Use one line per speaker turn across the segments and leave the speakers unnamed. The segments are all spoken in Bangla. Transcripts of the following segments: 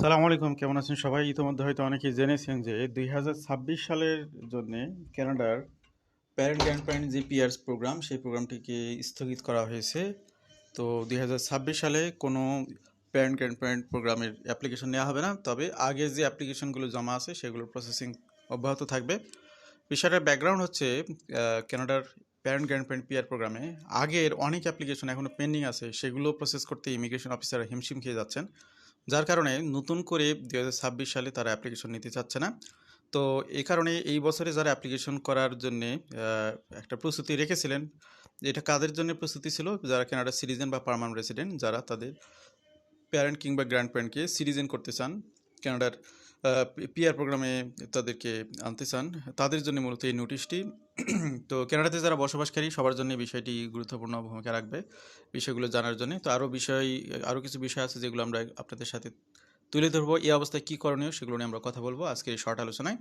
সালামু আলাইকুম, কেমন আছেন সবাই? ইতোমধ্যে হয়তো অনেকেই জেনেছেন যে ২০২৬ সালের জন্যে কানাডার প্যারেন্ট গ্র্যান্ড প্যারেন্ট যে পিয়ার্স প্রোগ্রাম, সেই প্রোগ্রামটিকে স্থগিত করা হয়েছে। তো ২০২৬ সালে কোনো প্যারেন্ট গ্র্যান্ড প্যারেন্ট প্রোগ্রামের অ্যাপ্লিকেশন নেওয়া হবে না। তবে আগের যে অ্যাপ্লিকেশনগুলো জমা আছে সেগুলোর প্রসেসিং অব্যাহত থাকবে। বিষয়টার ব্যাকগ্রাউন্ড হচ্ছে কানাডার প্যারেন্ট গ্র্যান্ড প্যারেন্ট পিআর প্রোগ্রামে আগের অনেক অ্যাপ্লিকেশন এখনও পেন্ডিং আছে, সেগুলো প্রসেস করতে ইমিগ্রেশন অফিসাররা হিমশিম খেয়ে যাচ্ছেন। যার কারণে নতুন করে ২০২৬ সালে তারা অ্যাপ্লিকেশন নিতে চাচ্ছে না। তো এই কারণে এই বছরে যারা অ্যাপ্লিকেশন করার জন্যে একটা প্রস্তুতি রেখেছিলেন, এটা কাদের জন্য প্রস্তুতি ছিল? যারা কানাডার সিটিজেন বা পার্মানেন্ট রেসিডেন্ট, যারা তাদের প্যারেন্ট কিংবা গ্র্যান্ড প্যারেন্টকে সিটিজেন করতে চান, কানাডার পিআর প্রোগ্রামে তাদেরকে আনতে চান, তাদের জন্য মূলত এই নোটিশটি। তো কানাডাতে যারা বসবাসকারী সবার জন্য বিষয়টি গুরুত্বপূর্ণ ভূমিকা রাখবে, বিষয়গুলো জানার জন্য। তো আরও কিছু বিষয় আছে যেগুলো আমরা আপনাদের সাথে তুলে ধরবো। এই অবস্থায় কী করণীয় সেগুলো নিয়ে আমরা কথা বলবো আজকের এই শর্ট আলোচনায়।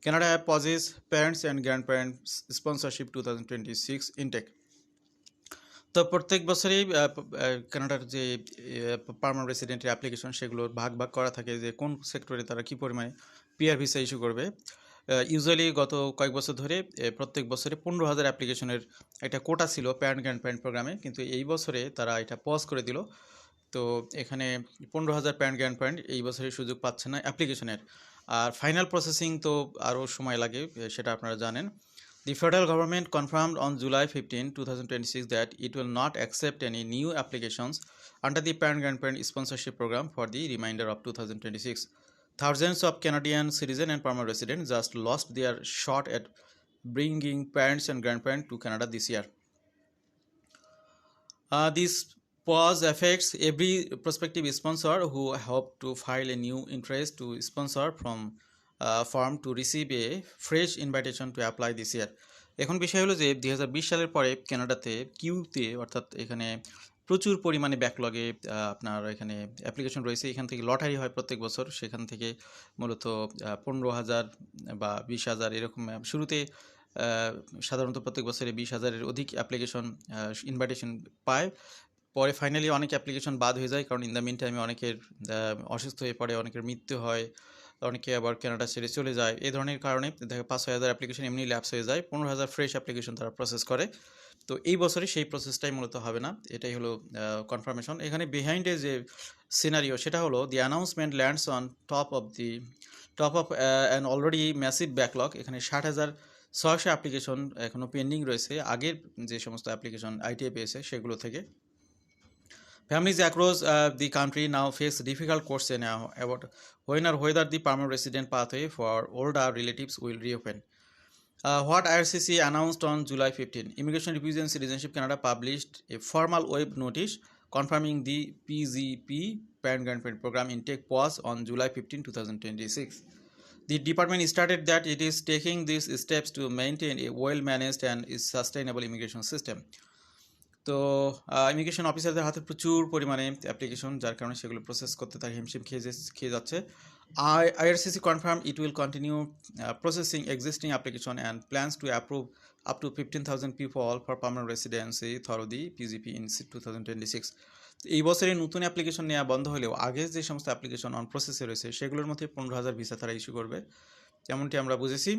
Canada pause parents and grand parents sponsorship 2026 intake. তো প্রত্যেক বছরেই কানাডার যে পার্মানেন্ট রেসিডেন্টের অ্যাপ্লিকেশন, সেগুলোর ভাগ ভাগ করা থাকে যে কোন সেক্টরে তারা কী পরিমাণে পিআর ভিসা ইস্যু করবে। ইউজুয়ালি গত কয়েক বছর ধরে প্রত্যেক বছরে 15,000 অ্যাপ্লিকেশনের একটা কোটা ছিল প্যারেন্ট গ্র্যান্ড প্যারেন্ট প্রোগ্রামে, কিন্তু এই বছরে তারা এটা পজ করে দিল। তো এখানে 15,000 প্যারেন্ট গ্র্যান্ড প্যারেন্ট এই বছরে সুযোগ পাচ্ছে না অ্যাপ্লিকেশনের। আর ফাইনাল প্রসেসিং তো আরও সময় লাগে, সেটা আপনারা জানেন। The federal government confirmed on July 15, 2026 that it will not accept any new applications under the Parent Grandparent Sponsorship Program for the remainder of 2026. Thousands of Canadian citizens and permanent residents just lost their shot at bringing parents and grandparents to Canada this year. This pause affects every prospective sponsor who hope to file a new interest to sponsor from form to receive a fresh invitation to apply this year. এখন বিষয় হলো যে 2020 সালের পরে কানাডাতে কিউতে, অর্থাৎ এখানে প্রচুর পরিমাণে ব্যাকলগে আপনার এখানে অ্যাপ্লিকেশন রয়েছে। এখান থেকে লটারি হয় প্রত্যেক বছর, সেখান থেকে মূলত 15,000 বা 20,000 এরকম শুরুতে সাধারণত প্রত্যেক বছরে 20,000-এর অধিক অ্যাপ্লিকেশন ইনভাইটেশন পায়। পরে ফাইনালি অনেক অ্যাপ্লিকেশন বাদ হয়ে যায়, কারণ ইন দ্য মিন টাইমে অনেকের অসুস্থ হয়ে পড়ে, অনেকের মৃত্যু হয়, অনেকে আবার কানাডা ছেড়ে চলে যায়। এই ধরনের কারণে দেখা 5-6 হাজার অ্যাপ্লিকেশন এমনি ল্যাপস হয়ে যায়, 15,000 ফ্রেশ অ্যাপ্লিকেশন তারা প্রসেস করে। তো এই বছরে সেই প্রসেসটাই মূলত হবে না, এটাই হলো কনফার্মেশন। এখানে বিহাইন্ডে যে সিনারিও সেটা হলো the announcement lands on top of an already massive backlog. এখানে 60,600 অ্যাপ্লিকেশন এখনও পেন্ডিং রয়েছে আগের যে সমস্ত অ্যাপ্লিকেশন আইটিএ পেয়েছে সেগুলো থেকে। Families across the country now face difficult question now about when or whether the permanent resident pathway for older relatives will reopen. What IRCC announced on July 15, Immigration, Refugees and Citizenship Canada published a formal web notice confirming the PGP Parent Grandparent Program intake pause on July 15, 2026. The department stated that it is taking these steps to maintain a well-managed and sustainable immigration system. তো ইমিগ্রেশন অফিসারদের হাতে প্রচুর পরিমাণে অ্যাপ্লিকেশন, যার কারণে সেগুলো প্রসেস করতে তার হিমশিম খেয়ে যাচ্ছে। IRCC confirmed it will continue processing existing application and plans to approve up to 15,000 people for permanent residency through the PGP in 2026. এই বছরে নতুন অ্যাপ্লিকেশন নেওয়া বন্ধ হলেও আগে যে সমস্ত অ্যাপ্লিকেশন অন প্রসেসে রয়েছে সেগুলোর মধ্যে 15,000 ভিসা তারা ইস্যু করবে, যেমনটি আমরা বুঝেছি।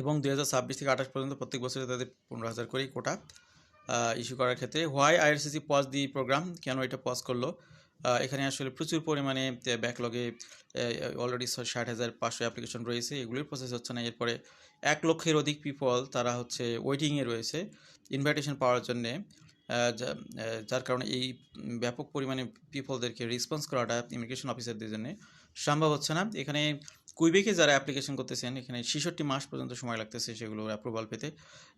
এবং 2026 থেকে 28 পর্যন্ত প্রত্যেক বছরে তাদের 15,000 করেই কোটা ইস্যু করার ক্ষেত্রে। Why IRCC pause the program, কেন এটা পজ করলো? এখানে আসলে প্রচুর পরিমাণে ব্যাকলগে অলরেডি 60,500 অ্যাপ্লিকেশন রয়েছে, এগুলির প্রসেস হচ্ছে না। এরপরে 1 লক্ষের অধিক পিপল তারা হচ্ছে ওয়েটিংয়ে রয়েছে ইনভাইটেশন পাওয়ার জন্যে, যার কারণে এই ব্যাপক পরিমাণে পিপলদেরকে রেসপন্স করাটা ইমিগ্রেশন অফিসারদের জন্য সম্ভব হচ্ছে না। এখানে কুইবেকে যারা অ্যাপ্লিকেশন করতেছেন, এখানে 66 মাস পর্যন্ত সময় লাগতেছে সেগুলোর অ্যাপ্রুভাল পেতে।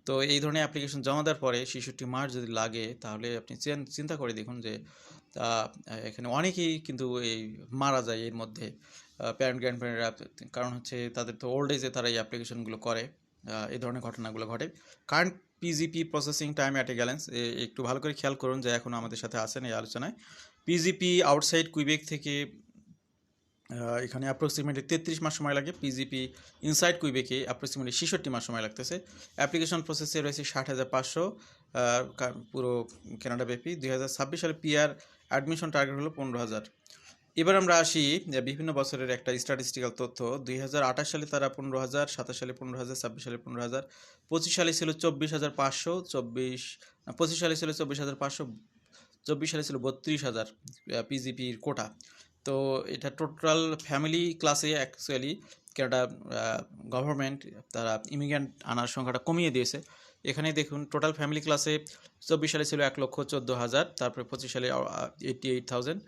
তো এই ধরনের অ্যাপ্লিকেশন জমা দেওয়ার পরে 66 মাস যদি লাগে, তাহলে আপনি চিন্তা করে দেখুন যে এখানে অনেকেই কিন্তু এই মারা যায় এর মধ্যে, প্যারেন্ট গ্র্যান্ড প্যারেন্টরা। কারণ হচ্ছে তাদের তো ওল্ড এজে তারা এই অ্যাপ্লিকেশনগুলো করে, এই ধরনের ঘটনাগুলো ঘটে। Current PGP processing time at a গ্যালেন্স, একটু ভালো করে খেয়াল করুন যে এখনও আমাদের সাথে আছেন এই আলোচনায়। পিজিপি আউটসাইড কুইবেক থেকে এখানে অ্যাপ্রক্সিমেটলি 33 মাস সময় লাগে, পিজিপি ইনসাইড কুইবেকে অ্যাপ্রক্সিমেটলি 66 মাস সময় লাগতেছে। অ্যাপ্লিকেশন প্রসেসে রয়েছে 60,500 পুরো কানাডা ব্যাপী। 2026 সালে পিআর অ্যাডমিশন টার্গেট হলো 15,000। এবার আমরা আসি বিভিন্ন বছরের একটা স্ট্যাটিস্টিক্যাল তথ্য। 2028 সালে তারা 15,000, 27 সালে 15,000, 26 সালে 15,000, 25 সালে ছিল 24,500, 25 সালে ছিল 24,500, 24 সালে ছিল 32,000 পিজিপির কোটা। তো এটা টোটাল ফ্যামিলি ক্লাসে অ্যাকচুয়ালি কানাডা গভর্নমেন্ট তারা ইমিগ্রেন্ট আনার সংখ্যাটা কমিয়ে দিয়েছে। এখানে দেখুন টোটাল ফ্যামিলি ক্লাসে 24 সালে ছিল 1,14,000, তারপরে 25 সালে 88,000,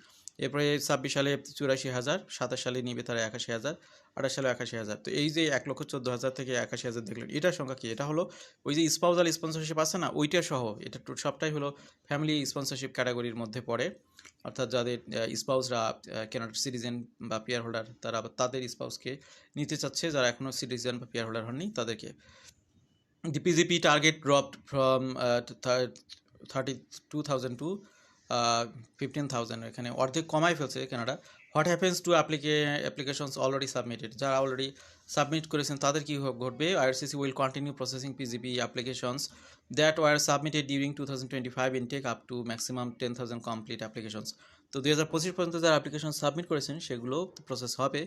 এরপরে 26 সালে 84,000, 27 সালে নিবে তারা 81,000, 28 সালে 81,000। তো এই যে 1,14,000 থেকে 81,000 দেখলেন, এটার সংখ্যা কি? এটা হলো ওই যে স্পাউজাল স্পন্সরশিপ আছে না, ওইটা সহ এটা সবটাই হলো ফ্যামিলি স্পন্সরশিপ ক্যাটাগরির মধ্যে পড়ে। অর্থাৎ যাদের স্পাউসরা কানাডার সিটিজেন বা পিয়ার হোল্ডার, তারা তাদের স্পাউসকে নিতে চাচ্ছে, যারা এখনও সিটিজেন বা পিয়ার হোল্ডার হননি তাদেরকে। The PGP target dropped from 32,000 to 15,000, এখানে অর্ধেক কমাই ফেলছে Canada. What happens to applications already submitted, যারা অলরেডি সাবমিট করেছেন তাদের কী ঘটবে? IRCC will continue processing PGP applications that were submitted during 2025 intake up to maximum 10,000 complete applications. তো 2025 পর্যন্ত যারা অ্যাপ্লিকেশন সাবমিট করেছেন সেগুলো প্রসেস হবে।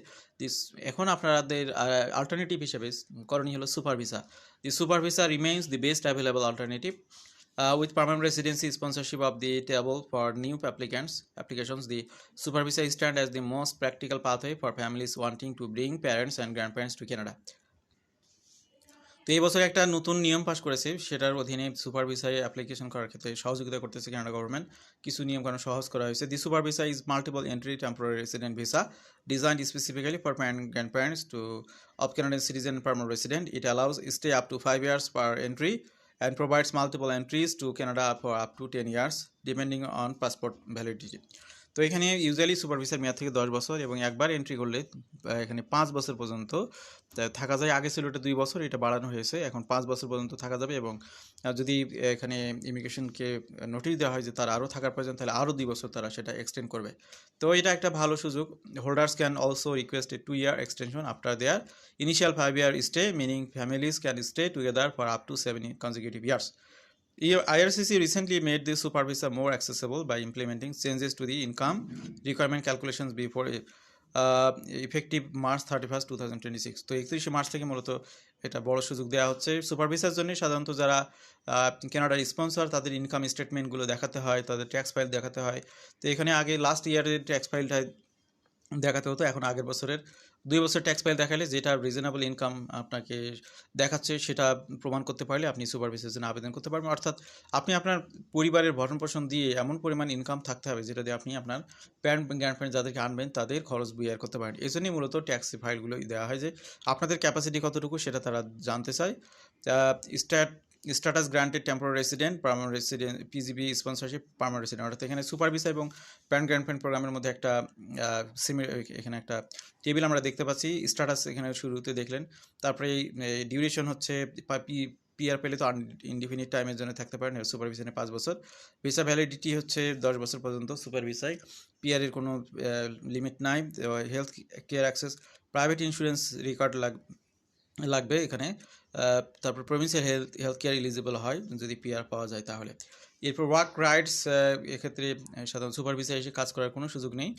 এখন আপনাদের অল্টারনেটিভ হিসেবে করণীয় হলো super visa. The super visa remains the best available alternative. With permanent residency sponsorship of the table for new applications, the super visa stands as the most practical pathway for families wanting to bring parents and grandparents to Canada. তো এই বছর একটা নতুন নিয়ম পাশ করেছে, সেটার অধীনে সুপার ভিসায় অ্যাপ্লিকেশন করার ক্ষেত্রে সহযোগিতা করতেছে কানাডা গভর্নমেন্ট। কিছু নিয়মকানুন সহজ করা হয়েছে। The super visa is multiple entry temporary resident visa designed specifically for grandparents to of Canadian citizen permanent resident. It allows stay up to 5 years per entry and provides multiple entries to Canada for up to 10 years depending on passport validity. তো এখানে ইউজুয়ালি সুপার ভিসার মেয়াদ থেকে 10 বছর এবং একবার এন্ট্রি করলে এখানে 5 বছর পর্যন্ত থাকা যায়। আগে ছিল এটা 2 বছর, এটা বাড়ানো হয়েছে, এখন 5 বছর পর্যন্ত থাকা যাবে। এবং যদি এখানে ইমিগ্রেশনকে নোটিশ দেওয়া হয় যে তার আরও থাকার প্রয়োজন, তাহলে আরও 2 বছর তারা সেটা এক্সটেন্ড করবে। তো এটা একটা ভালো সুযোগ। Holders can also request A 2-year extension after their initial 5-year stay, meaning families can stay together for up to 7 consecutive years. IRCC recently made the super visa more accessible by implementing changes to the income requirement calculations before effective March 31st, 2026. তো 31শে মার্চ থেকে মূলত এটা বড় সুযোগ দেওয়া হচ্ছে সুপার ভিসার জন্য। সাধারণত যারা কানাডার স্পন্সর, তাদের ইনকাম স্টেটমেন্টগুলো দেখাতে হয়, তাদের ট্যাক্স ফাইল দেখাতে হয়। তো এখানে আগে লাস্ট ইয়ারের ট্যাক্স ফাইলটা দেখাতে হতো, এখন আগের বছরের 2 বছর ট্যাক্স ফাইল দেখালে যেটা রিজনেবল ইনকাম আপনাকে দেখাচ্ছে সেটা প্রমাণ করতে পারলে আপনি সুপার ভিসার জন্য আবেদন করতে পারবেন। অর্থাৎ আপনি আপনার পরিবারের ভরণ পোষণ দিয়ে এমন পরিমাণ ইনকাম থাকতে হবে যেটা দিয়ে আপনি আপনার প্যারেন্ট গ্র্যান্ডপ্যারেন্ট যাদেরকে আনবেন তাদের খরচ বিয়ার করতে পারেন। এই জন্যই মূলত ট্যাক্স ফাইলগুলো দেওয়া হয় যে আপনাদের ক্যাপাসিটি কতটুকু সেটা তারা জানতে চায়। Status granted temporary resident, permanent resident, PGB sponsorship, permanent resident, অর্থাৎ এখানে সুপার ভিসা এবং প্যারেন্ট গ্র্যান্ডপ্যারেন্ট প্রোগ্রামের মধ্যে একটা এখানে একটা টেবিল আমরা দেখতে পাচ্ছি। স্ট্যাটাস এখানে শুরুতে দেখলেন, তারপরে ডিউরেশন হচ্ছে পিআর পেলে তো ইনডিফিনিট টাইমের জন্য থাকতে পারেন, সুপার ভিসানে 5 বছর। ভিসা ভ্যালিডিটি হচ্ছে 10 বছর পর্যন্ত সুপার ভিসায়। পিআরের কোনো লিমিট নাই। Health care access, private insurance record লাগবে এখানে। তারপর প্রভিন্সিয়াল হেলথ কেয়ার এলিজিবল হয় যদি পিআর পাওয়া যায় তাহলে। এরপর ওয়ার্ক রাইটস, এক্ষেত্রে সাধারণ সুপার ভিসা এসে কাজ করার কোনো সুযোগ নেই।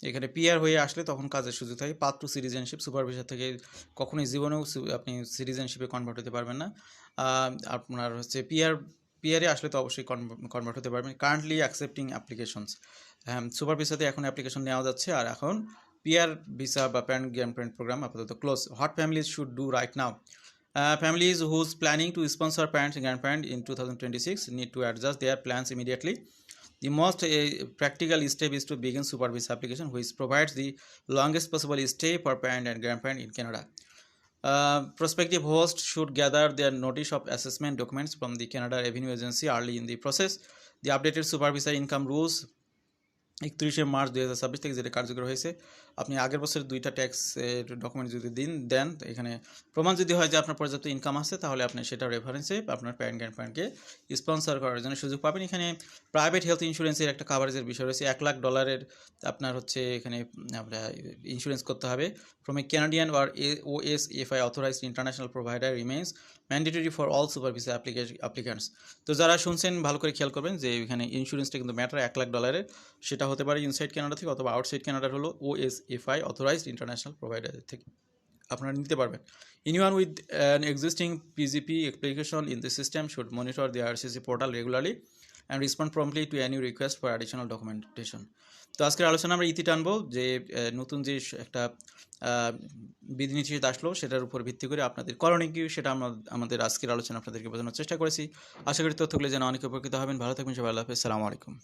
এখানে পিআর হয়ে আসলে তখন কাজের সুযোগ থাকে। Path to citizenship, super visa থেকে কখনোই জীবনেও আপনি সিটিজেনশিপে কনভার্ট হতে পারবেন না। আপনার হচ্ছে পিআরে আসলে তো অবশ্যই কনভার্ট হতে পারবেন। কারেন্টলি অ্যাকসেপ্টিং অ্যাপ্লিকেশনস, সুপার ভিসাতে এখন অ্যাপ্লিকেশন নেওয়া যাচ্ছে, আর এখন পিআর ভিসা বা প্যারেন্ট গ্র্যান্ডপ্যারেন্ট প্রোগ্রাম আপাতত close. What families should do right now? Families who's planning to sponsor parents and grandparents in 2026 need to adjust their plans immediately. The most practical step is to begin super visa application, which provides the longest possible stay for parent and grandparent in Canada. Prospective hosts should gather their notice of assessment documents from the Canada Revenue Agency early in the process. The updated super visa income rules 31শে মার্চ 2026 থেকে যেটা কার্যকর হয়েছে। আপনি আগের বছরের 2টা ট্যাক্সের ডকুমেন্ট যদি দেন, এখানে প্রমাণ যদি হয় যে আপনার পর্যাপ্ত ইনকাম আছে, তাহলে আপনি সেটা রেফারেন্সে আপনার প্যারেন্ট গ্র্যান্ডপ্যারেন্টকে স্পন্সর করার জন্য সুযোগ পাবেন। এখানে প্রাইভেট হেলথ ইন্স্যুরেন্সের একটা কাভারেজের বিষয় রয়েছে। $1,00,000 আপনার হচ্ছে এখানে আপনার ইন্স্যুরেন্স করতে হবে from a Canadian or OSFI authorized international provider remains mandatory for all super visa applicants. তো যারা শুনছেন ভালো করে খেয়াল করবেন যে এখানে ইন্স্যুরেন্সটা কিন্তু ম্যাটার $1,00,000, সেটা হতে পারে ইনসাইড কানাডা থেকে অথবা আউটসাইড কানাডার হলো OSFI অথরাইজড ইন্টারন্যাশনাল প্রোভাইডার থেকে আপনারা নিতে পারবেন। Anyone with an existing PGP application in the system should monitor the RCC portal regularly and respond promptly to any request for additional documentation. তো আজকের আলোচনা আমরা ইতি টানবো যে নতুন যে একটা বিধিনিষেধ আসলো সেটার উপর ভিত্তি করে আপনাদের করণীয় কি সেটা আমরা আমাদের আজকের আলোচনা আপনাদেরকে বোঝানোর চেষ্টা করেছি। আশা করি তথ্যগুলো যেন অনেক উপকৃত হবেন। ভালো থাকবেন সবাই, আল্লাহ হাফেজ, আসসালামু আলাইকুম।